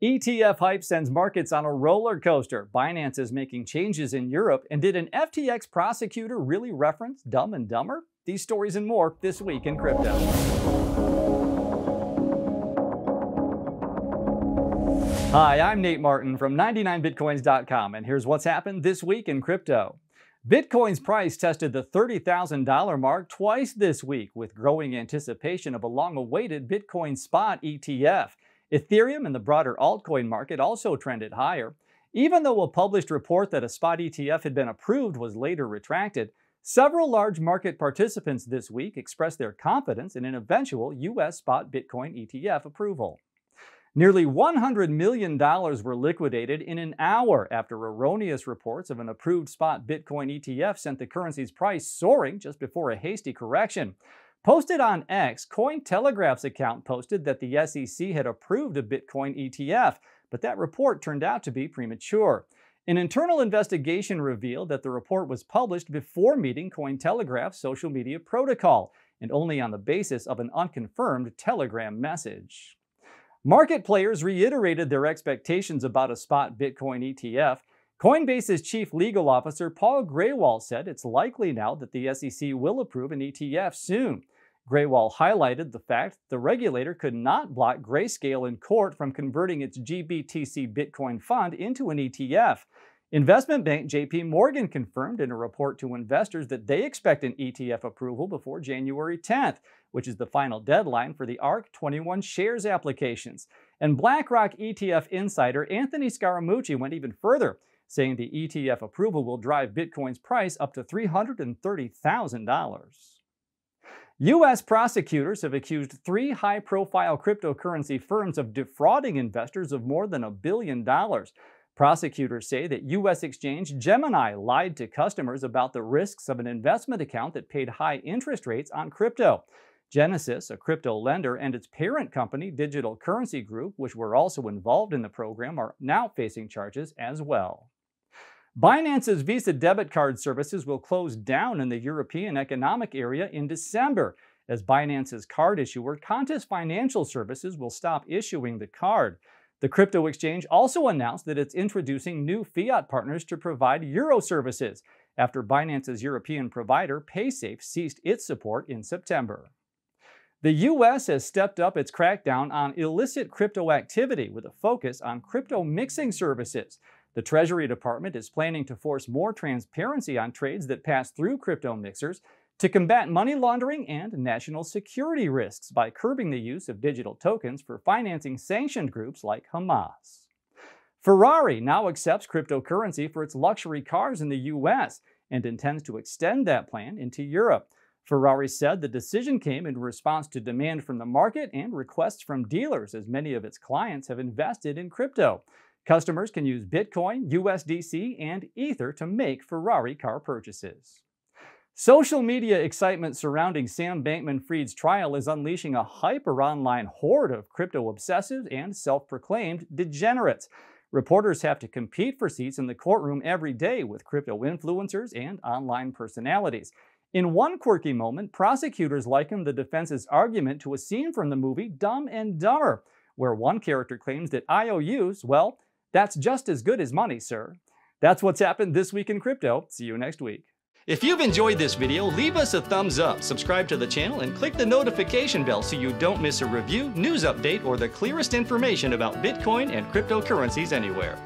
ETF hype sends markets on a roller coaster. Binance is making changes in Europe. And did an FTX prosecutor really reference Dumb and Dumber? These stories and more this week in crypto. Hi, I'm Nate Martin from 99bitcoins.com, and here's what's happened this week in crypto. Bitcoin's price tested the $30,000 mark twice this week, with growing anticipation of a long-awaited Bitcoin spot ETF. Ethereum and the broader altcoin market also trended higher. Even though a published report that a spot ETF had been approved was later retracted, several large market participants this week expressed their confidence in an eventual U.S. spot Bitcoin ETF approval. Nearly $100 million were liquidated in an hour after erroneous reports of an approved spot Bitcoin ETF sent the currency's price soaring just before a hasty correction. Posted on X, Cointelegraph's account posted that the SEC had approved a Bitcoin ETF, but that report turned out to be premature. An internal investigation revealed that the report was published before meeting Cointelegraph's social media protocol, and only on the basis of an unconfirmed Telegram message. Market players reiterated their expectations about a spot Bitcoin ETF. Coinbase's chief legal officer Paul Grewal said it's likely now that the SEC will approve an ETF soon. Grewal highlighted the fact the regulator could not block Grayscale in court from converting its GBTC Bitcoin fund into an ETF. Investment bank JP Morgan confirmed in a report to investors that they expect an ETF approval before January 10th, which is the final deadline for the ARC-21 shares applications. And BlackRock ETF insider Anthony Scaramucci went even further, saying the ETF approval will drive Bitcoin's price up to $330,000. U.S. prosecutors have accused three high-profile cryptocurrency firms of defrauding investors of more than $1 billion. Prosecutors say that U.S. exchange Gemini lied to customers about the risks of an investment account that paid high interest rates on crypto. Genesis, a crypto lender, and its parent company, Digital Currency Group, which were also involved in the program, are now facing charges as well. Binance's Visa debit card services will close down in the European Economic Area in December, as Binance's card issuer Qantas Financial Services will stop issuing the card. The crypto exchange also announced that it's introducing new fiat partners to provide euro services, after Binance's European provider Paysafe ceased its support in September. The U.S. has stepped up its crackdown on illicit crypto activity with a focus on crypto mixing services. The Treasury Department is planning to force more transparency on trades that pass through crypto mixers to combat money laundering and national security risks by curbing the use of digital tokens for financing sanctioned groups like Hamas. Ferrari now accepts cryptocurrency for its luxury cars in the U.S. and intends to extend that plan into Europe. Ferrari said the decision came in response to demand from the market and requests from dealers, as many of its clients have invested in crypto. Customers can use Bitcoin, USDC, and Ether to make Ferrari car purchases. Social media excitement surrounding Sam Bankman-Fried's trial is unleashing a hyper-online horde of crypto obsessives and self-proclaimed degenerates. Reporters have to compete for seats in the courtroom every day with crypto influencers and online personalities. In one quirky moment, prosecutors likened the defense's argument to a scene from the movie Dumb and Dumber, where one character claims that IOUs, well, that's just as good as money, sir. That's what's happened this week in crypto. See you next week. If you've enjoyed this video, leave us a thumbs up, subscribe to the channel, and click the notification bell so you don't miss a review, news update, or the clearest information about Bitcoin and cryptocurrencies anywhere.